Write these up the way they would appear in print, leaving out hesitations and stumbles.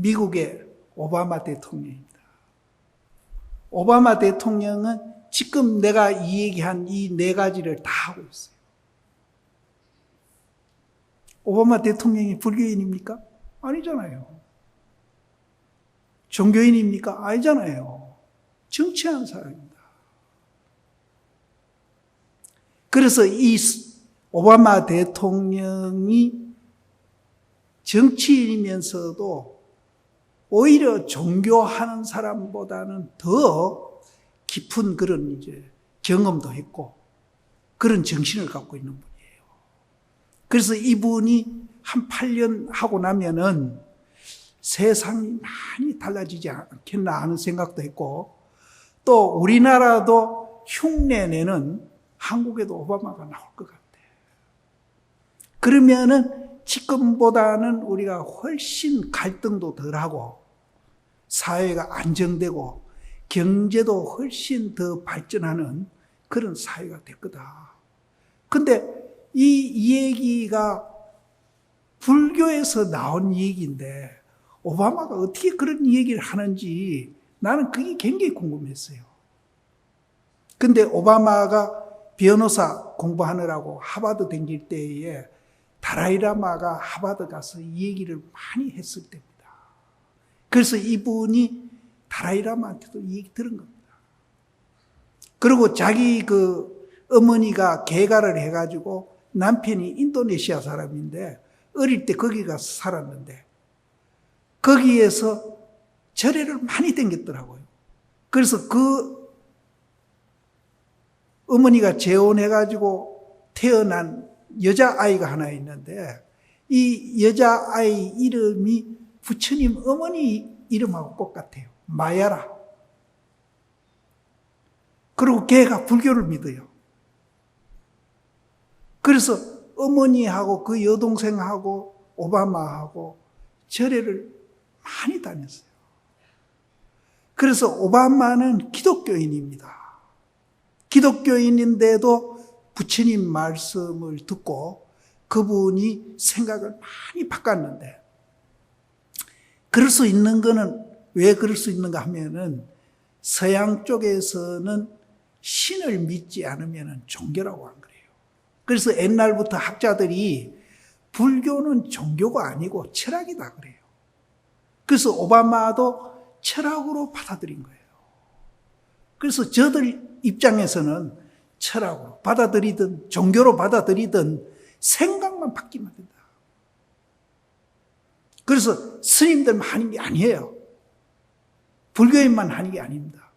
미국의 오바마 대통령입니다. 오바마 대통령은 지금 내가 이 얘기한 이 네 가지를 다 하고 있어요. 오바마 대통령이 불교인입니까? 아니잖아요. 종교인입니까? 아니잖아요. 정치하는 사람입니다. 그래서 이 오바마 대통령이 정치인이면서도 오히려 종교하는 사람보다는 더 깊은 그런 이제 경험도 했고 그런 정신을 갖고 있는 분이에요. 그래서 이분이 한 8년 하고 나면은 세상이 많이 달라지지 않겠나 하는 생각도 했고 또 우리나라도 흉내내는 한국에도 오바마가 나올 것 같아요. 그러면은 지금보다는 우리가 훨씬 갈등도 덜하고 사회가 안정되고 경제도 훨씬 더 발전하는 그런 사회가 될 거다. 근데 이 얘기가 불교에서 나온 얘기인데 오바마가 어떻게 그런 얘기를 하는지 나는 그게 굉장히 궁금했어요. 근데 오바마가 변호사 공부하느라고 하버드 다닐 때에 다라이라마가 하버드 가서 이 얘기를 많이 했을 때입니다. 그래서 이분이 다라이라마한테도 이 얘기 들은 겁니다. 그리고 자기 그 어머니가 개가를 해가지고 남편이 인도네시아 사람인데 어릴 때 거기 가서 살았는데 거기에서 절에를 많이 다녔더라고요. 그래서 그 어머니가 재혼해가지고 태어난 여자아이가 하나 있는데 이 여자아이 이름이 부처님 어머니 이름하고 똑같아요. 마야라. 그리고 걔가 불교를 믿어요. 그래서 어머니하고 그 여동생하고 오바마하고 절에를 많이 다녔어요. 그래서 오바마는 기독교인입니다. 기독교인인데도 부처님 말씀을 듣고 그분이 생각을 많이 바꿨는데 그럴 수 있는 거는 왜 그럴 수 있는가 하면은 서양 쪽에서는 신을 믿지 않으면 종교라고 안 그래요. 그래서 옛날부터 학자들이 불교는 종교가 아니고 철학이다 그래요. 그래서 오바마도 철학으로 받아들인 거예요. 그래서 저들 입장에서는 철학으로 받아들이든 종교로 받아들이든 생각만 바뀌면 된다. 그래서 스님들만 하는 게 아니에요. 불교인만 하는 게 아닙니다.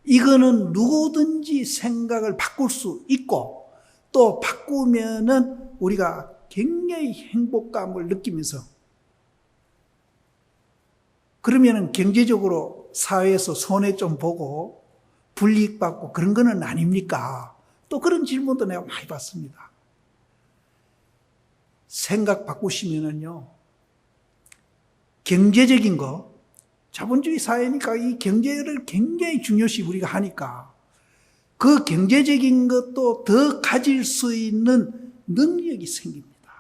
이거는 누구든지 생각을 바꿀 수 있고 또 바꾸면은 우리가 굉장히 행복감을 느끼면서 그러면은 경제적으로 사회에서 손해 좀 보고 불이익 받고 그런 거는 아닙니까? 또 그런 질문도 내가 많이 받습니다. 생각 바꾸시면은요, 경제적인 거, 자본주의 사회니까 이 경제를 굉장히 중요시 우리가 하니까 그 경제적인 것도 더 가질 수 있는 능력이 생깁니다.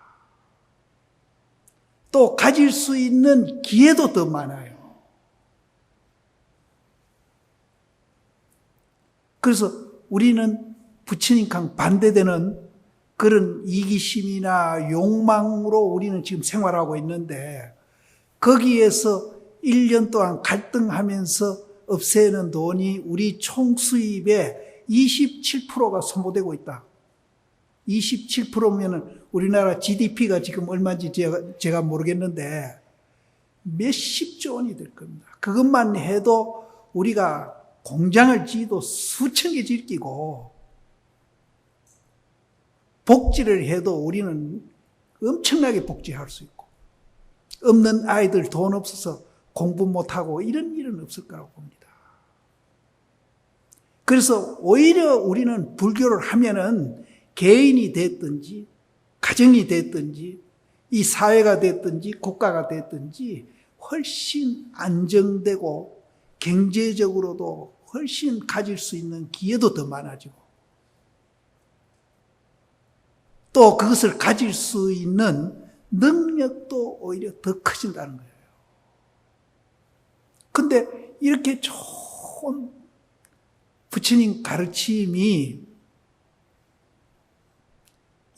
또 가질 수 있는 기회도 더 많아요. 그래서 우리는 부처님과 반대되는 그런 이기심이나 욕망으로 우리는 지금 생활하고 있는데 거기에서 1년 동안 갈등하면서 없애는 돈이 우리 총 수입의 27%가 소모되고 있다. 27%면은 우리나라 GDP가 지금 얼마인지 제가 모르겠는데 몇십조 원이 될 겁니다. 그것만 해도 우리가 공장을 지어도 수천 개 짓기고 복지를 해도 우리는 엄청나게 복지할 수 있고 없는 아이들 돈 없어서 공부 못하고 이런 일은 없을 거라고 봅니다. 그래서 오히려 우리는 불교를 하면은 개인이 됐든지 가정이 됐든지 이 사회가 됐든지 국가가 됐든지 훨씬 안정되고 경제적으로도 훨씬 가질 수 있는 기회도 더 많아지고 또 그것을 가질 수 있는 능력도 오히려 더 커진다는 거예요. 근데 이렇게 좋은 부처님 가르침이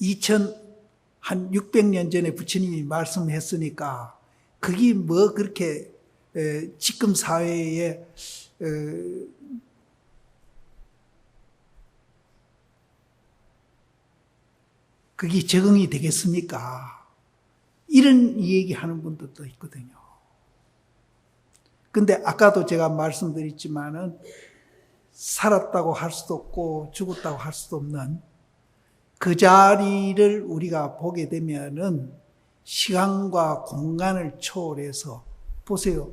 2600년 전에 부처님이 말씀했으니까 그게 뭐 그렇게 지금 사회에 그게 적응이 되겠습니까? 이런 얘기하는 분들도 있거든요. 근데 아까도 제가 말씀드렸지만은 살았다고 할 수도 없고 죽었다고 할 수도 없는 그 자리를 우리가 보게 되면은 시간과 공간을 초월해서 보세요.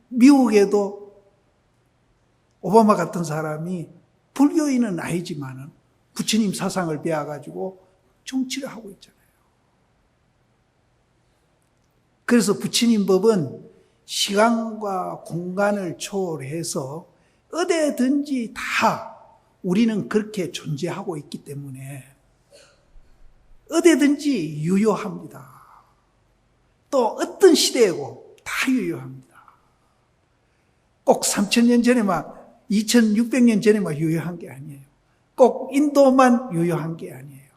미국에도 오바마 같은 사람이 불교인은 아니지만은 부처님 사상을 배워가지고 정치를 하고 있잖아요. 그래서 부처님 법은 시간과 공간을 초월해서 어디든지 다 우리는 그렇게 존재하고 있기 때문에 어디든지 유효합니다. 또 어떤 시대이고 다 유효합니다. 꼭 3000년 전에만 2600년 전에만 유효한 게 아니에요. 꼭 인도만 유효한 게 아니에요.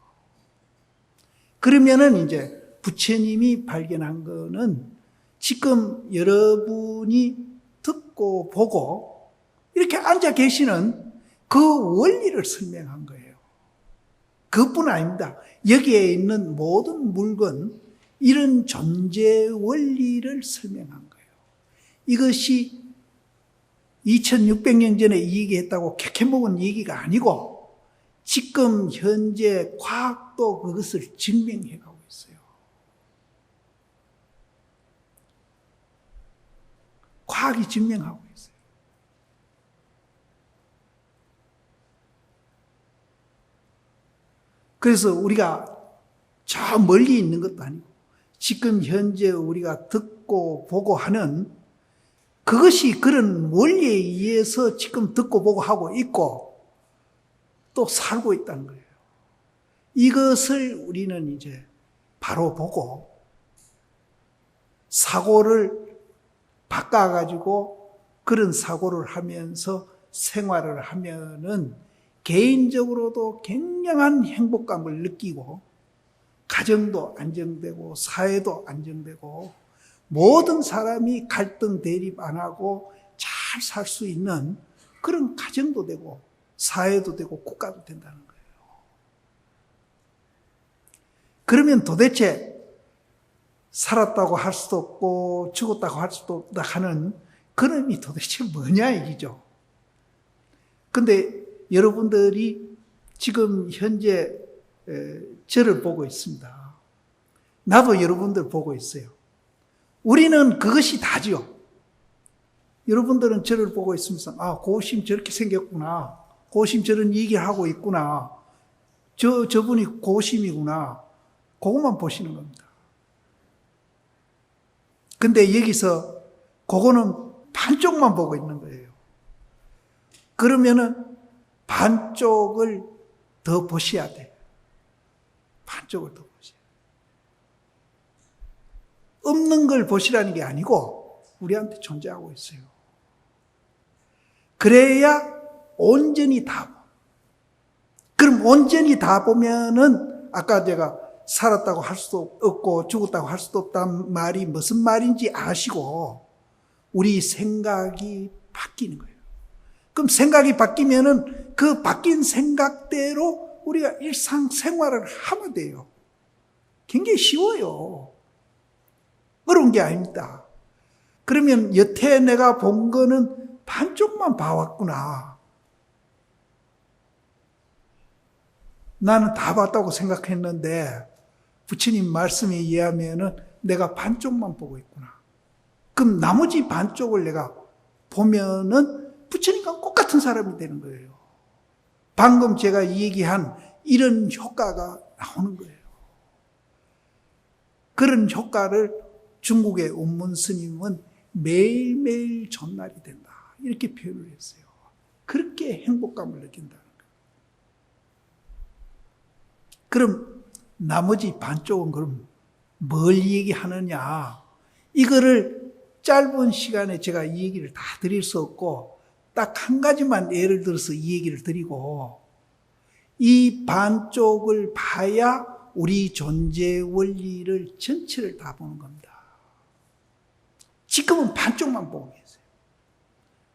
그러면은 이제 부처님이 발견한 거는 지금 여러분이 듣고 보고 이렇게 앉아 계시는 그 원리를 설명한 거예요. 그것뿐 아닙니다. 여기에 있는 모든 물건, 이런 존재 원리를 설명한 거예요. 이것이 2600년 전에 이 얘기했다고 캐캐먹은 얘기가 아니고 지금 현재 과학도 그것을 증명해 가고 있어요. 과학이 증명하고 있어요. 그래서 우리가 저 멀리 있는 것도 아니고 지금 현재 우리가 듣고 보고 하는 그것이 그런 원리에 의해서 지금 듣고 보고 하고 있고 또 살고 있다는 거예요. 이것을 우리는 이제 바로 보고 사고를 바꿔가지고 그런 사고를 하면서 생활을 하면은 개인적으로도 굉장한 행복감을 느끼고 가정도 안정되고 사회도 안정되고 모든 사람이 갈등 대립 안 하고 잘 살 수 있는 그런 가정도 되고 사회도 되고 국가도 된다는 거예요. 그러면 도대체 살았다고 할 수도 없고 죽었다고 할 수도 없다 하는 그놈이 도대체 뭐냐 얘기죠. 근데 여러분들이 지금 현재 저를 보고 있습니다. 나도 여러분들 보고 있어요. 우리는 그것이 다지요. 여러분들은 저를 보고 있으면서 고심 저렇게 생겼구나. 고심 저런 얘기를 하고 있구나. 저분이 고심이구나. 그것만 보시는 겁니다. 근데 여기서 그거는 반쪽만 보고 있는 거예요. 그러면은 반쪽을 더 보셔야 돼요. 반쪽을 더 보셔야 돼요. 없는 걸 보시라는 게 아니고 우리한테 존재하고 있어요. 그래야 온전히 다 봐. 그럼 온전히 다 보면은 아까 제가 살았다고 할 수도 없고 죽었다고 할 수도 없다는 말이 무슨 말인지 아시고 우리 생각이 바뀌는 거예요. 그럼 생각이 바뀌면은 그 바뀐 생각대로 우리가 일상생활을 하면 돼요. 굉장히 쉬워요. 어려운 게 아닙니다. 그러면 여태 내가 본 거는 반쪽만 봐왔구나. 나는 다 봤다고 생각했는데 부처님 말씀에 의하면은 내가 반쪽만 보고 있구나. 그럼 나머지 반쪽을 내가 보면은 부처님과 똑같은 사람이 되는 거예요. 방금 제가 얘기한 이런 효과가 나오는 거예요. 그런 효과를 중국의 운문 스님은 매일매일 전날이 된다. 이렇게 표현을 했어요. 그렇게 행복감을 느낀다는 거예요. 그럼 나머지 반쪽은 그럼 뭘 얘기하느냐? 이거를 짧은 시간에 제가 이 얘기를 다 드릴 수 없고 딱 한 가지만 예를 들어서 이 얘기를 드리고, 이 반쪽을 봐야 우리 존재 원리를 전체를 다 보는 겁니다. 지금은 반쪽만 보고 계세요.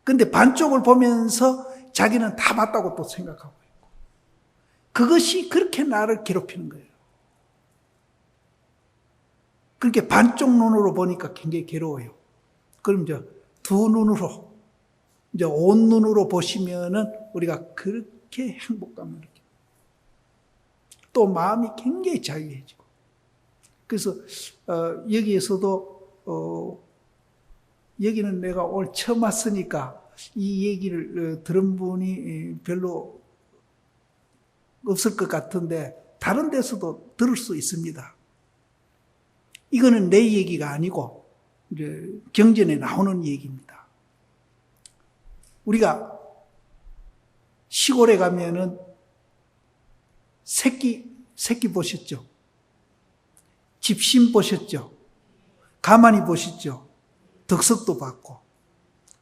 근데 반쪽을 보면서 자기는 다 맞다고 또 생각하고 있고, 그것이 그렇게 나를 괴롭히는 거예요. 그렇게 반쪽 눈으로 보니까 굉장히 괴로워요. 그럼 이제 두 눈으로, 이제 온 눈으로 보시면은 우리가 그렇게 행복감을 느낍니다. 또 마음이 굉장히 자유해지고. 그래서 여기에서도 여기는 내가 오늘 처음 왔으니까 이 얘기를 들은 분이 별로 없을 것 같은데 다른 데서도 들을 수 있습니다. 이거는 내 얘기가 아니고 이제 경전에 나오는 얘기입니다. 우리가 시골에 가면은 새끼 보셨죠? 집신 보셨죠? 가만히 보셨죠? 덕석도 봤고.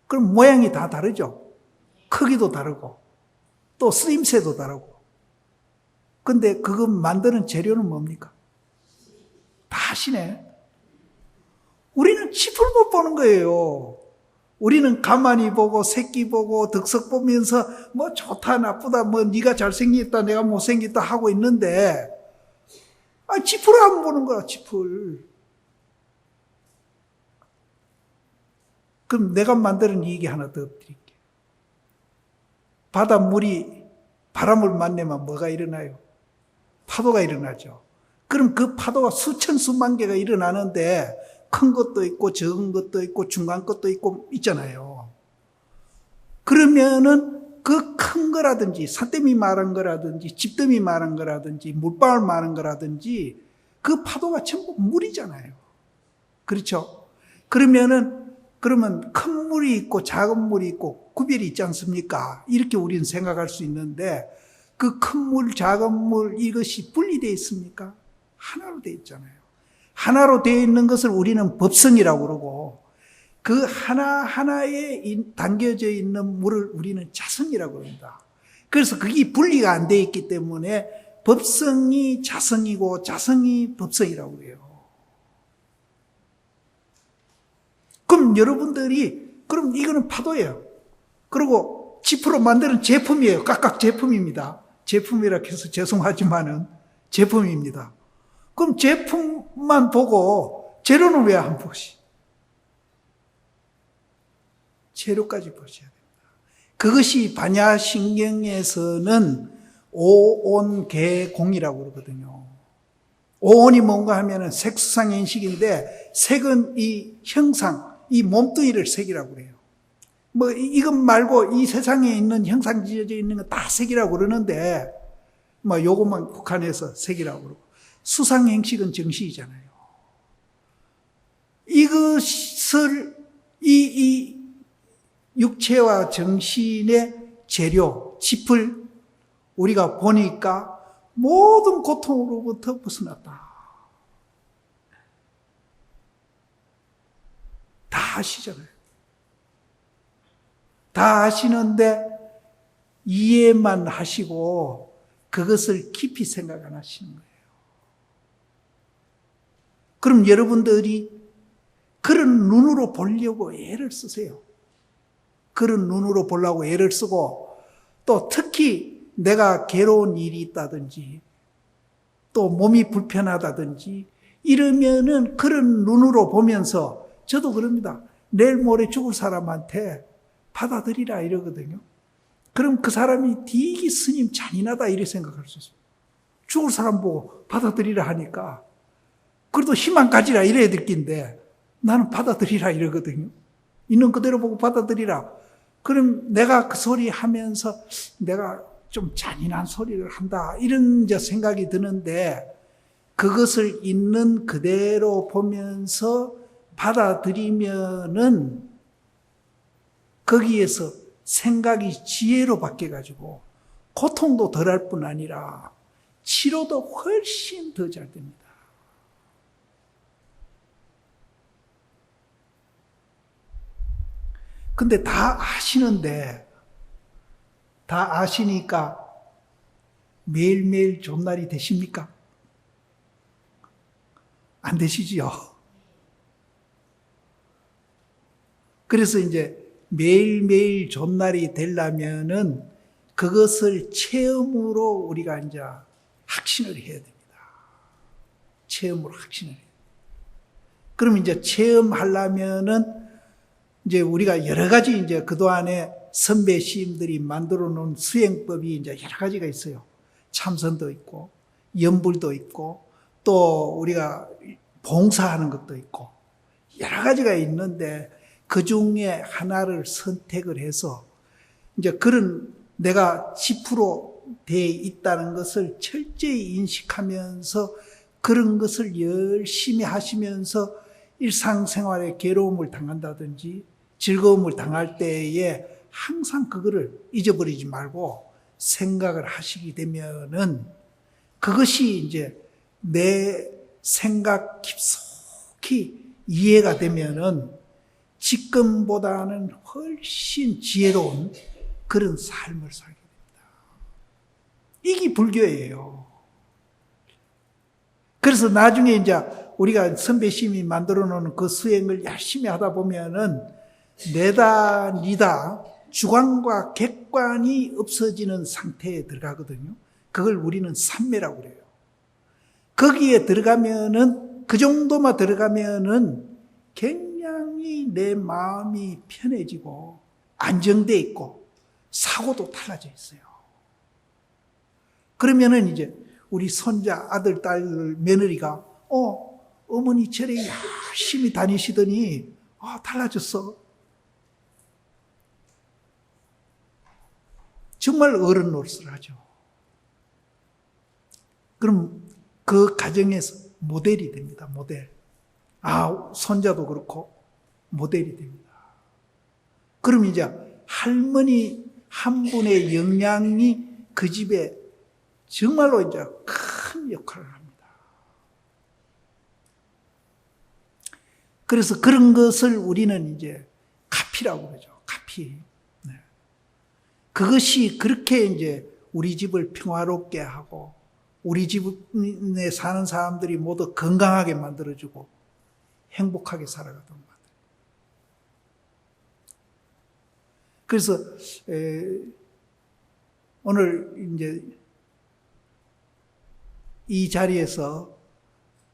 그럼 모양이 다 다르죠? 크기도 다르고, 또 쓰임새도 다르고. 근데 그거 만드는 재료는 뭡니까? 다 아시네. 우리는 짚을 못 보는 거예요. 우리는 가만히 보고 새끼 보고 덕석 보면서 뭐 좋다 나쁘다 뭐 네가 잘생겼다 내가 못생겼다 하고 있는데, 짚을 안 보는 거야. 짚을. 그럼 내가 만드는 얘기 하나 더 드릴게요. 바닷물이 바람을 만나면 뭐가 일어나요? 파도가 일어나죠. 그럼 그 파도가 수천 수만 개가 일어나는데 큰 것도 있고 적은 것도 있고 중간 것도 있고 있잖아요. 그러면은 그 큰 거라든지 산더미 말한 거라든지 집더미 말한 거라든지 물방울 말한 거라든지 그 파도가 전부 물이잖아요. 그렇죠? 그러면 큰 물이 있고 작은 물이 있고 구별이 있지 않습니까? 이렇게 우리는 생각할 수 있는데 그 큰 물, 작은 물 이것이 분리되어 있습니까? 하나로 되어 있잖아요. 하나로 되어 있는 것을 우리는 법성이라고 그러고 그 하나하나에 담겨져 있는 물을 우리는 자성이라고 합니다. 그래서 그게 분리가 안 되어 있기 때문에 법성이 자성이고 자성이 법성이라고 해요. 그럼 여러분들이 그럼 이거는 파도예요. 그리고 지프로 만드는 제품이에요. 각각 제품입니다. 제품이라 해서 죄송하지만은 제품입니다. 그럼 제품만 보고 재료는 왜 안 보시? 재료까지 보셔야 됩니다. 그것이 반야신경에서는 오온계공이라고 그러거든요. 오온이 뭔가 하면은 색수상행식인데 색은 이 형상, 이 몸뚱이를 색이라고 그래요. 뭐 이것 말고 이 세상에 있는 형상 지어져 있는 건 다 색이라고 그러는데 뭐 요것만 국한해서 색이라고 그러고 수상행식은 정시이잖아요. 이것을 이 육체와 정신의 재료, 짚을 우리가 보니까 모든 고통으로부터 벗어났다. 다 아시잖아요. 다 아시는데 이해만 하시고 그것을 깊이 생각 안 하시는 거예요. 그럼 여러분들이 그런 눈으로 보려고 애를 쓰세요. 그런 눈으로 보려고 애를 쓰고 또 특히 내가 괴로운 일이 있다든지 또 몸이 불편하다든지 이러면은 그런 눈으로 보면서 저도 그럽니다. 내일 모레 죽을 사람한테 받아들이라 이러거든요. 그럼 그 사람이 되게 스님 잔인하다 이렇게 생각할 수 있어요. 죽을 사람 보고 받아들이라 하니까 그래도 희망 가지라 이래야 될 낀데 나는 받아들이라 이러거든요. 있는 그대로 보고 받아들이라. 그럼 내가 그 소리 하면서 내가 좀 잔인한 소리를 한다 이런 생각이 드는데 그것을 있는 그대로 보면서 받아들이면은 거기에서 생각이 지혜로 바뀌어가지고 고통도 덜할 뿐 아니라 치료도 훨씬 더 잘 됩니다. 근데 다 아시는데, 다 아시니까 매일매일 좋은 날이 되십니까? 안 되시지요? 그래서 이제 매일매일 좋은 날이 되려면은 그것을 체험으로 우리가 이제 확신을 해야 됩니다. 체험으로 확신을 해야 돼요. 그럼 이제 체험하려면은 이제 우리가 여러 가지 이제 그동안에 선배 시인들이 만들어 놓은 수행법이 이제 여러 가지가 있어요. 참선도 있고, 염불도 있고, 또 우리가 봉사하는 것도 있고, 여러 가지가 있는데 그 중에 하나를 선택을 해서 이제 그런 내가 10% 돼 있다는 것을 철저히 인식하면서 그런 것을 열심히 하시면서 일상생활에 괴로움을 당한다든지 즐거움을 당할 때에 항상 그거를 잊어버리지 말고 생각을 하시게 되면은 그것이 이제 내 생각 깊숙이 이해가 되면은 지금보다는 훨씬 지혜로운 그런 삶을 살게 됩니다. 이게 불교예요. 그래서 나중에 이제 우리가 선배심이 만들어 놓은 그 수행을 열심히 하다 보면은 내다, 니다, 주관과 객관이 없어지는 상태에 들어가거든요. 그걸 우리는 삼매라고 그래요. 거기에 들어가면은, 그 정도만 들어가면은 굉장히 내 마음이 편해지고 안정돼 있고 사고도 달라져 있어요. 그러면은 이제 우리 손자, 아들, 딸, 며느리가 어머니 절에 열심히 다니시더니 달라졌어. 정말 어른 노릇을 하죠. 그럼 그 가정에서 모델이 됩니다. 모델. 손자도 그렇고 모델이 됩니다. 그럼 이제 할머니 한 분의 영향이 그 집에 정말로 이제 큰 역할을 합니다. 그래서 그런 것을 우리는 이제 가피라고 그러죠. 가피. 네. 그것이 그렇게 이제 우리 집을 평화롭게 하고 우리 집에 사는 사람들이 모두 건강하게 만들어주고 행복하게 살아가도록 만들어요. 그래서 오늘 이제 이 자리에서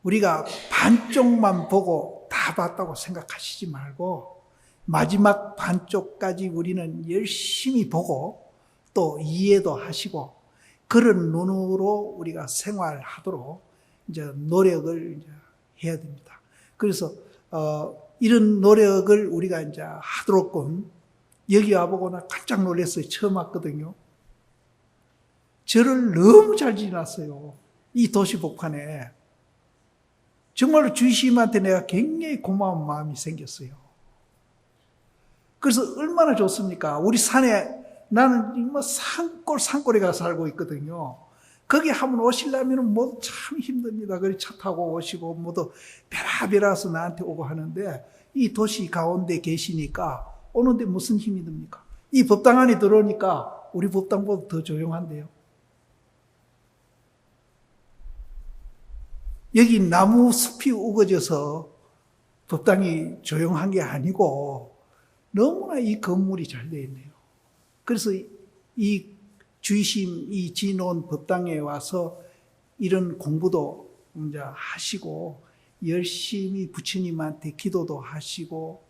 우리가 반쪽만 보고 다 봤다고 생각하시지 말고 마지막 반쪽까지 우리는 열심히 보고 또 이해도 하시고 그런 눈으로 우리가 생활하도록 이제 노력을 이제 해야 됩니다. 그래서 이런 노력을 우리가 이제 하도록끔 여기 와보고 나 깜짝 놀랐어요. 처음 왔거든요. 저를 너무 잘 지났어요. 이 도시복판에. 정말로 주의심한테 내가 굉장히 고마운 마음이 생겼어요. 그래서 얼마나 좋습니까? 우리 산에 나는 뭐 산골에 가서 살고 있거든요. 거기 한번 오시려면 모두 참 힘듭니다. 그래 차 타고 오시고 모두 베라베라서 나한테 오고 하는데 이 도시 가운데 계시니까 오는데 무슨 힘이 듭니까? 이 법당 안에 들어오니까 우리 법당보다 더 조용한데요. 여기 나무 숲이 우거져서 법당이 조용한 게 아니고 너무나 이 건물이 잘 되어 있네요. 그래서 이 주의심, 이 지놓은 법당에 와서 이런 공부도 이제 하시고 열심히 부처님한테 기도도 하시고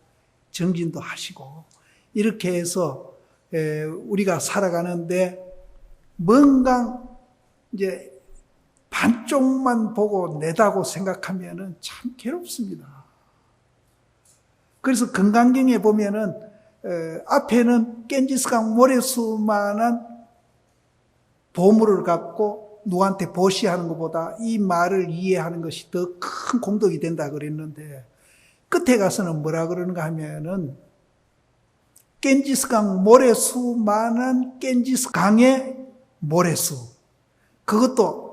정진도 하시고 이렇게 해서 우리가 살아가는데 뭔가 이제 반쪽만 보고 내다고 생각하면은 참 괴롭습니다. 그래서 건강경에 보면은 앞에는 겐지스강 모래수만한 보물을 갖고 누구한테 보시하는 것보다 이 말을 이해하는 것이 더 큰 공덕이 된다 그랬는데 끝에 가서는 뭐라 그러는가 하면은 겐지스강 모래수만한 겐지스강의 모래수 그것도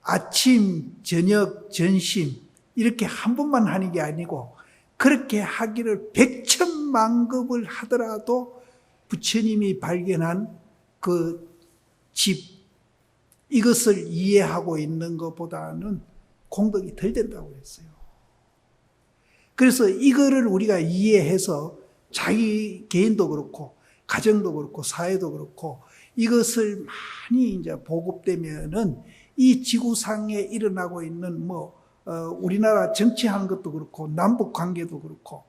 아침, 저녁, 점심 이렇게 한 번만 하는 게 아니고 그렇게 하기를 백천만급을 하더라도 부처님이 발견한 그 집, 이것을 이해하고 있는 것보다는 공덕이 덜 된다고 했어요. 그래서 이거를 우리가 이해해서 자기 개인도 그렇고 가정도 그렇고 사회도 그렇고 이것을 많이 이제 보급되면은 이 지구상에 일어나고 있는 우리나라 정치하는 것도 그렇고 남북 관계도 그렇고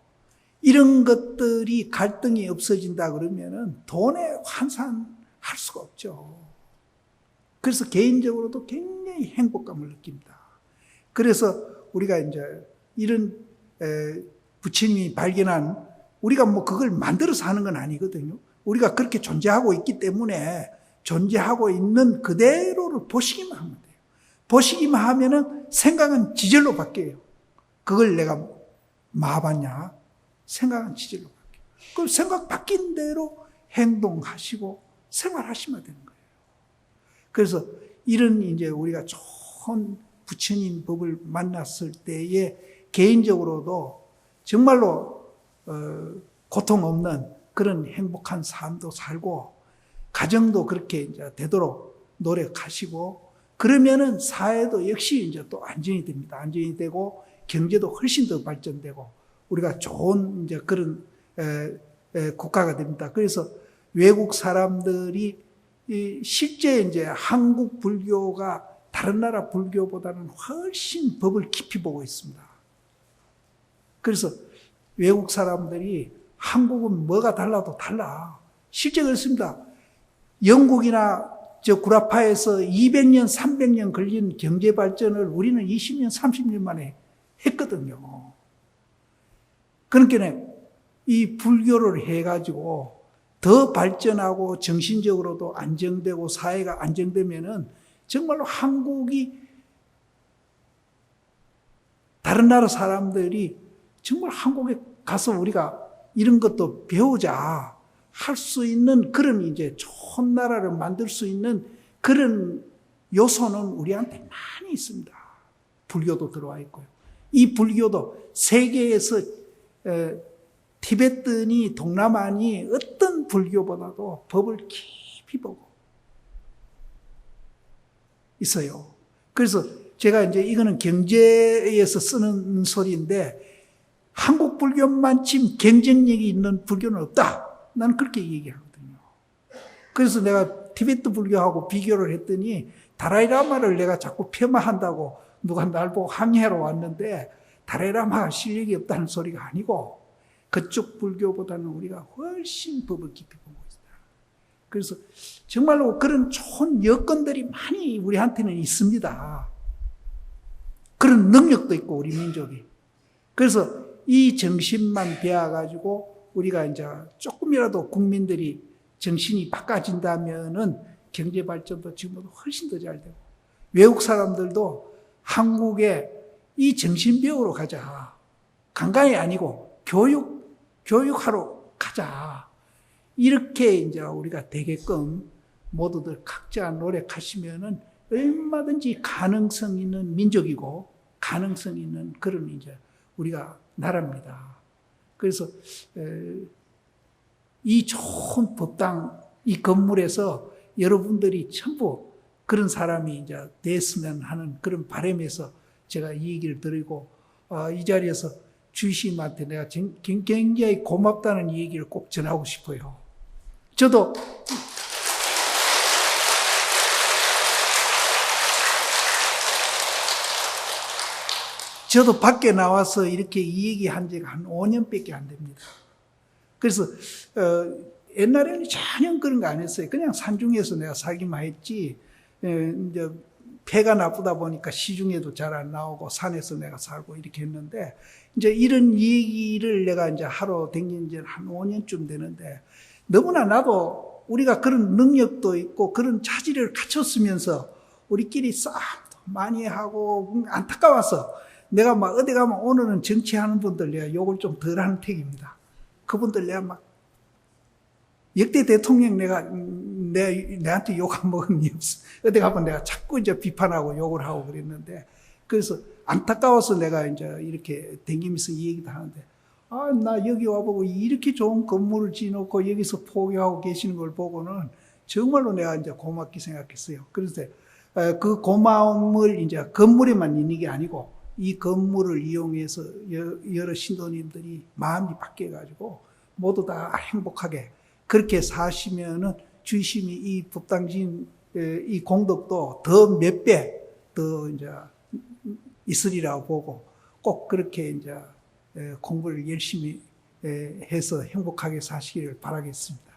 이런 것들이 갈등이 없어진다 그러면은 돈에 환산할 수가 없죠. 그래서 개인적으로도 굉장히 행복감을 느낍니다. 그래서 우리가 이제 이런 부처님이 발견한 우리가 그걸 만들어서 하는 건 아니거든요. 우리가 그렇게 존재하고 있기 때문에 존재하고 있는 그대로를 보시기만 하면 돼요. 보시기만 하면은 생각은 지절로 바뀌어요. 그걸 내가 마봤냐? 생각은 지절로 바뀌어요. 그럼 생각 바뀐 대로 행동하시고 생활하시면 되는 거예요. 그래서 이런 이제 우리가 좋은 부처님 법을 만났을 때에 개인적으로도 정말로 고통 없는 그런 행복한 삶도 살고 가정도 그렇게 이제 되도록 노력하시고 그러면은 사회도 역시 이제 또 안정이 됩니다. 안정이 되고 경제도 훨씬 더 발전되고 우리가 좋은 이제 그런 국가가 됩니다. 그래서 외국 사람들이 실제 이제 한국 불교가 다른 나라 불교보다는 훨씬 법을 깊이 보고 있습니다. 그래서 외국 사람들이 한국은 뭐가 달라도 달라. 실제 그렇습니다. 영국이나 구라파에서 200년, 300년 걸린 경제 발전을 우리는 20년, 30년 만에 했거든요. 그러니까 이 불교를 해가지고 더 발전하고 정신적으로도 안정되고 사회가 안정되면은 정말로 한국이 다른 나라 사람들이 정말 한국에 가서 우리가 이런 것도 배우자 할 수 있는 그런 이제 좋은 나라를 만들 수 있는 그런 요소는 우리한테 많이 있습니다. 불교도 들어와 있고요. 이 불교도 세계에서 티베트니 동남아니 어떤 불교보다도 법을 깊이 보고 있어요. 그래서 제가 이제 이거는 경제에서 쓰는 소리인데 한국 불교만큼 경쟁력이 있는 불교는 없다. 나는 그렇게 얘기하거든요. 그래서 내가 티베트 불교하고 비교를 했더니 다라이라마를 내가 자꾸 폄하한다고 누가 날 보고 항해하러 왔는데 다라이라마가 실력이 없다는 소리가 아니고 그쪽 불교보다는 우리가 훨씬 법을 깊이 보고 있다. 그래서 정말로 그런 좋은 여건들이 많이 우리한테는 있습니다. 그런 능력도 있고 우리 민족이. 그래서 이 정신만 배워가지고 우리가 이제 조금이라도 국민들이 정신이 바꿔진다면은 경제 발전도 지금보다 훨씬 더 잘 되고 외국 사람들도 한국에 이 정신 배우러 가자. 관광이 아니고 교육하러 가자. 이렇게 이제 우리가 되게끔 모두들 각자 노력하시면은 얼마든지 가능성 있는 민족이고 가능성 있는 그런 이제 우리가 나라입니다. 그래서 이 좋은 법당 이 건물에서 여러분들이 전부 그런 사람이 이제 됐으면 하는 그런 바람에서 제가 이 얘기를 드리고 이 자리에서 주심한테 내가 굉장히 고맙다는 이 얘기를 꼭 전하고 싶어요. 저도 밖에 나와서 이렇게 이 얘기한 지가 한 5년밖에 안 됩니다. 그래서 옛날에는 전혀 그런 거 안 했어요. 그냥 산중에서 내가 살기만 했지. 이제 폐가 나쁘다 보니까 시중에도 잘 안 나오고 산에서 내가 살고 이렇게 했는데 이제 이런 얘기를 내가 이제 하러 댕긴 지 한 5년쯤 되는데 너무나 나도 우리가 그런 능력도 있고 그런 차질을 갖췄으면서 우리끼리 싸움도 많이 하고 안타까워서 내가 막 어디 가면 오늘은 정치하는 분들 내가 욕을 좀 덜 하는 택입니다. 그분들 내가 막 역대 대통령 내가 내한테 욕 안 먹은 일 없어. 어디 가면 내가 자꾸 이제 비판하고 욕을 하고 그랬는데, 그래서 안타까워서 내가 이제 이렇게 댕기면서 이 얘기도 하는데, 나 여기 와보고 이렇게 좋은 건물을 지어놓고 여기서 포교하고 계시는 걸 보고는 정말로 내가 이제 고맙게 생각했어요. 그래서 그 고마움을 이제 건물에만 있는 게 아니고 이 건물을 이용해서 여러 신도님들이 마음이 바뀌어가지고 모두 다 행복하게 그렇게 사시면은 주심이 이 법당진 이 공덕도 더 몇 배 더 이제 있으리라고 보고 꼭 그렇게 이제 공부를 열심히 해서 행복하게 사시기를 바라겠습니다.